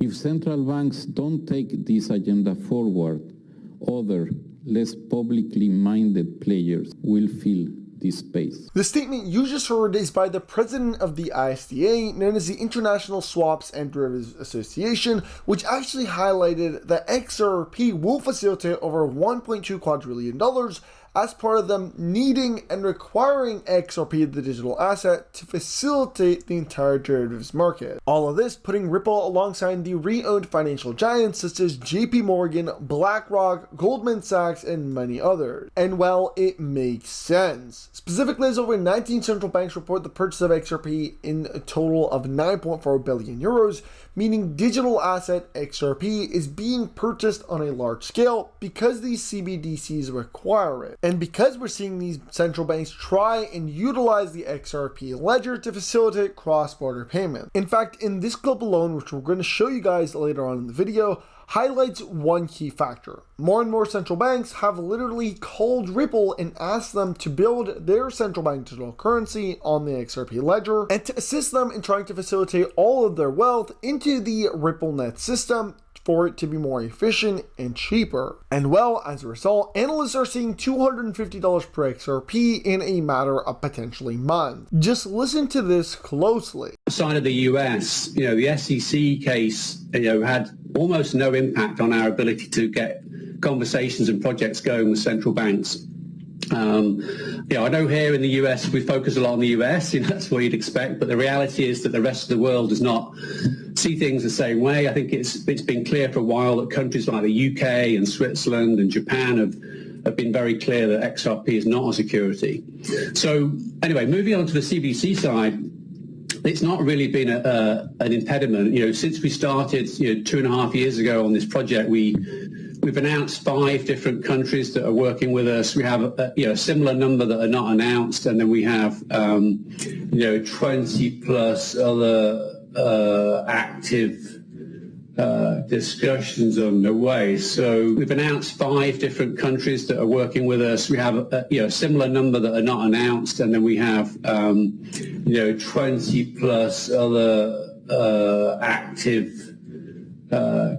If central banks don't take this agenda forward, other, less publicly minded players will fill this space. The statement you just heard is by the president of the ISDA, known as the International Swaps and Derivatives Association, which actually highlighted that XRP will facilitate over $1.2 quadrillion as part of them needing and requiring XRP, the digital asset, to facilitate the entire derivatives market. All of this putting Ripple alongside the re-owned financial giants such as JP Morgan, BlackRock, Goldman Sachs, and many others. And well, it makes sense. Specifically, as over 19 central banks report the purchase of XRP in a total of 9.4 billion euros, meaning digital asset XRP is being purchased on a large scale because these CBDCs require it. And because we're seeing these central banks try and utilize the XRP ledger to facilitate cross-border payment. In fact, in this clip alone, which we're going to show you guys later on in the video, highlights one key factor. More and more central banks have literally called Ripple and asked them to build their central bank digital currency on the XRP ledger and to assist them in trying to facilitate all of their wealth into the RippleNet system for it to be more efficient and cheaper. And well, as a result, analysts are seeing $250 per XRP in a matter of potentially months. Just listen to this closely. Outside of the US, the SEC case, had almost no impact on our ability to get conversations and projects going with central banks. I know here in the US, we focus a lot on the US, that's what you'd expect, but the reality is that the rest of the world does not see things the same way. I think it's been clear for a while that countries like the UK and Switzerland and Japan have been very clear that XRP is not a security. So anyway, moving on to the CBDC side, it's not really been an impediment. Since we started 2.5 years ago on this project, we've announced 5 different countries that are working with us. We have a similar number that are not announced, and then we have 20 plus other active discussions underway. So we've announced 5 different countries that are working with us. We have a similar number that are not announced, and then we have 20 plus other active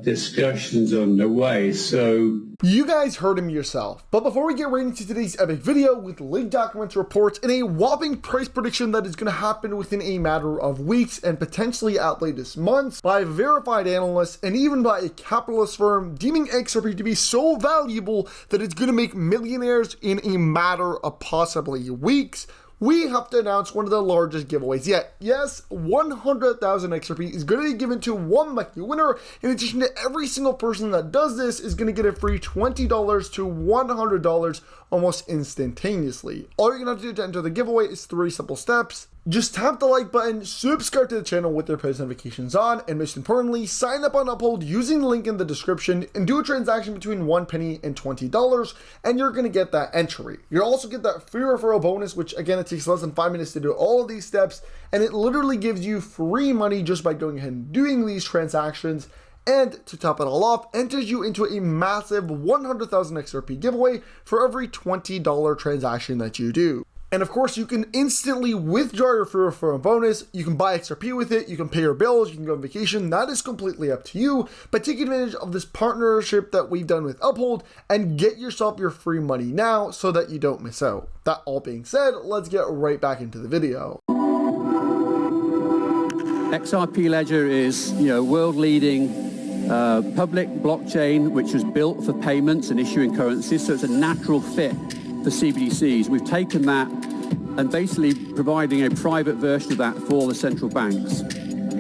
discussions underway. So you guys heard him yourself. But before we get right into today's epic video with leaked documents, reports, and a whopping price prediction that is going to happen within a matter of weeks and potentially at latest months by verified analysts and even by a capitalist firm deeming XRP to be so valuable that it's going to make millionaires in a matter of possibly weeks, we have to announce one of the largest giveaways yet. Yes, 100,000 XRP is going to be given to one lucky winner. In addition to every single person that does this is going to get a free $20 to $100 almost instantaneously. All you're going to have to do to enter the giveaway is 3 simple steps. Just tap the like button, subscribe to the channel with their post notifications on, and most importantly, sign up on Uphold using the link in the description and do a transaction between 1 penny and $20, and you're going to get that entry. You'll also get that free referral bonus, which again, it takes less than 5 minutes to do all of these steps, and it literally gives you free money just by going ahead and doing these transactions. And to top it all off, enters you into a massive 100,000 XRP giveaway for every $20 transaction that you do. And of course, you can instantly withdraw your free referral bonus. You can buy XRP with it. You can pay your bills. You can go on vacation. That is completely up to you. But take advantage of this partnership that we've done with Uphold and get yourself your free money now so that you don't miss out. That all being said, let's get right back into the video. XRP Ledger is, world-leading public blockchain, which was built for payments and issuing currencies. So it's a natural fit for CBDCs. We've taken that and basically providing a private version of that for the central banks.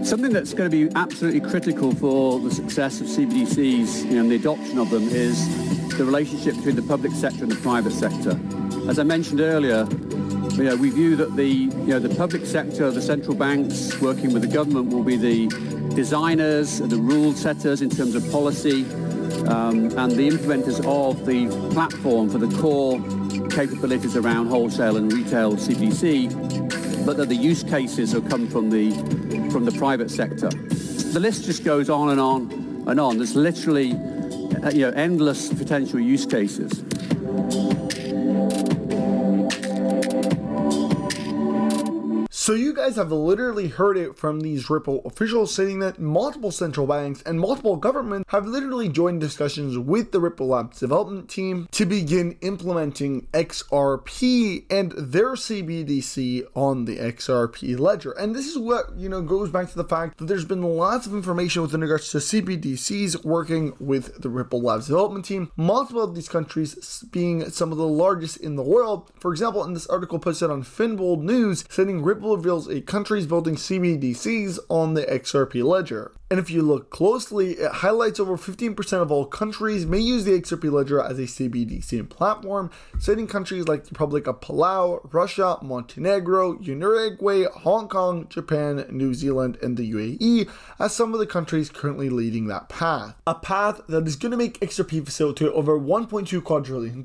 Something that's going to be absolutely critical for the success of CBDCs and the adoption of them is the relationship between the public sector and the private sector. As I mentioned earlier, we view that the public sector, the central banks working with the government will be the designers, the rule setters in terms of policy, and the implementers of the platform for the core capabilities around wholesale and retail CBDC, but that the use cases will come from the private sector. The list just goes on and on and on. There's literally endless potential use cases. So you guys have literally heard it from these Ripple officials saying that multiple central banks and multiple governments have literally joined discussions with the Ripple Labs development team to begin implementing XRP and their CBDC on the XRP ledger. And this is what, goes back to the fact that there's been lots of information with regards to CBDCs working with the Ripple Labs development team. Multiple of these countries being some of the largest in the world. For example, in this article posted on Finbold News, stating Ripple reveals a country's building CBDCs on the XRP ledger. And if you look closely, it highlights over 15% of all countries may use the XRP ledger as a CBDC platform, citing countries like the Republic of Palau, Russia, Montenegro, Uruguay, Hong Kong, Japan, New Zealand, and the UAE as some of the countries currently leading that path. A path that is going to make XRP facilitate over $1.2 quadrillion,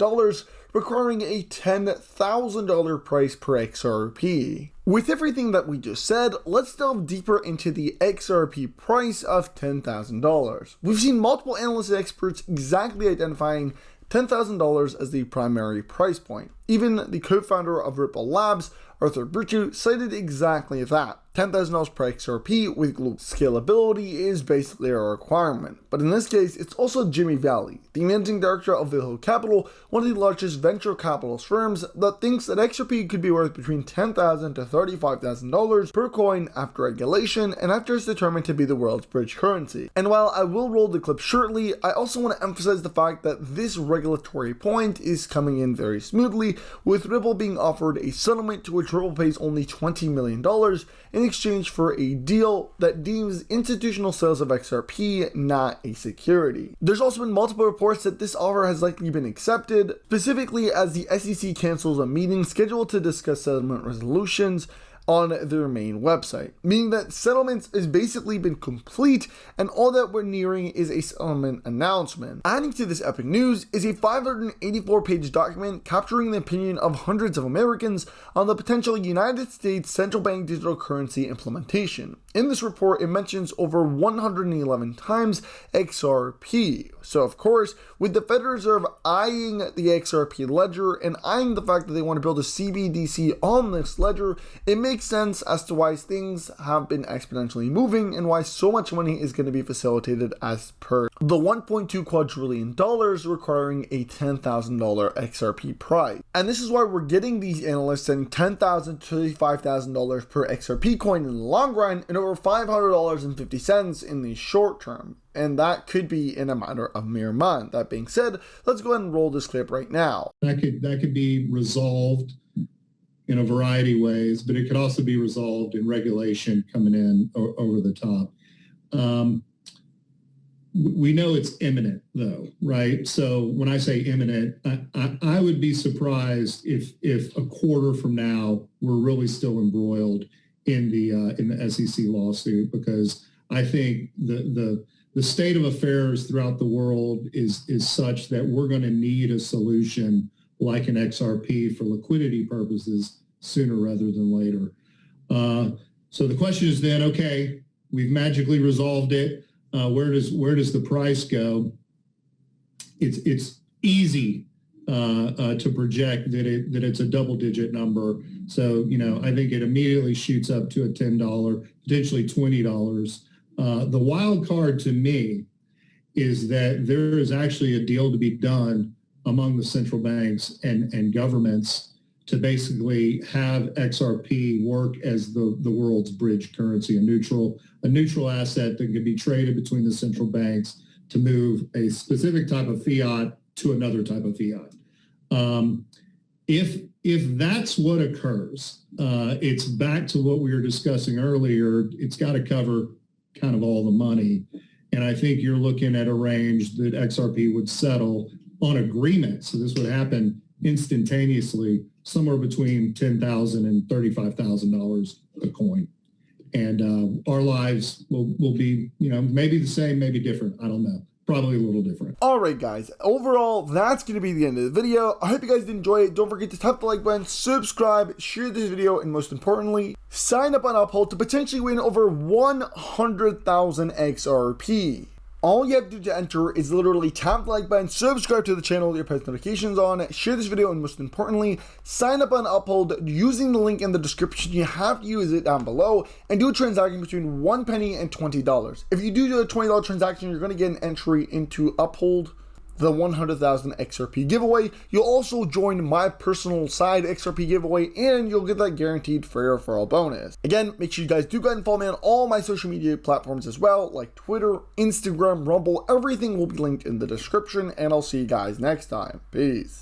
requiring a $10,000 price per XRP. With everything that we just said, let's delve deeper into the XRP price of $10,000. We've seen multiple analysts and experts exactly identifying $10,000 as the primary price point. Even the co-founder of Ripple Labs, Arthur Britu, cited exactly that. $10,000 per XRP with global scalability is basically a requirement. But in this case, it's also Jimmy Valley, the managing director of Liable Capital, one of the largest venture capitalist firms, that thinks that XRP could be worth between $10,000 to $35,000 per coin after regulation and after it's determined to be the world's bridge currency. And while I will roll the clip shortly, I also want to emphasize the fact that this regulatory point is coming in very smoothly, with Ripple being offered a settlement to which Ripple pays only $20 million in exchange for a deal that deems institutional sales of XRP not a security. There's also been multiple reports that this offer has likely been accepted, specifically as the SEC cancels a meeting scheduled to discuss settlement resolutions on their main website, meaning that settlements has basically been complete and all that we're nearing is a settlement announcement. Adding to this epic news is a 584-page document capturing the opinion of hundreds of Americans on the potential United States central bank digital currency implementation. In this report, it mentions over 111 times XRP. So of course, with the Federal Reserve eyeing the XRP ledger and eyeing the fact that they want to build a CBDC on this ledger, it makes sense as to why things have been exponentially moving and why so much money is going to be facilitated as per the $1.2 quadrillion requiring a $10,000 XRP price. And this is why we're getting these analysts saying $10,000 to $35,000 per XRP coin in the long run and over $500.50 in the short term. And that could be in a matter of mere months. That being said, let's go ahead and roll this clip right now. That could be resolved in a variety of ways, but it could also be resolved in regulation coming in over the top. We know it's imminent, though, right? So when I say imminent, I would be surprised if a quarter from now we're really still embroiled in the SEC lawsuit, because I think the state of affairs throughout the world is such that we're going to need a solution like an XRP for liquidity purposes sooner rather than later. So the question is then, okay, we've magically resolved it. Where does the price go? It's easy to project that it's a double-digit number. So I think it immediately shoots up to a $10, potentially $20. The wild card to me is that there is actually a deal to be done among the central banks and governments to basically have XRP work as the world's bridge currency, a neutral asset that can be traded between the central banks to move a specific type of fiat to another type of fiat. If that's what occurs, it's back to what we were discussing earlier. It's got to cover kind of all the money. And I think you're looking at a range that XRP would settle on agreement. So this would happen instantaneously, somewhere between $10,000 and $35,000 a coin. And our lives will be, maybe the same, maybe different. I don't know. Probably a little different. Alright guys, overall, that's going to be the end of the video. I hope you guys did enjoy it. Don't forget to tap the like button, subscribe, share this video, and most importantly, sign up on our poll to potentially win over 100,000 XRP. All you have to do to enter is literally tap the like button, subscribe to the channel with your post notifications on, share this video, and most importantly, sign up on Uphold using the link in the description. You have to use it down below and do a transaction between 1 penny and $20. If you do a $20 transaction, you're going to get an entry into Uphold, the 100,000 XRP giveaway. You'll also join my personal side XRP giveaway, and you'll get that guaranteed free referral bonus. Again, make sure you guys do go ahead and follow me on all my social media platforms as well, like Twitter, Instagram, Rumble. Everything will be linked in the description, and I'll see you guys next time. Peace.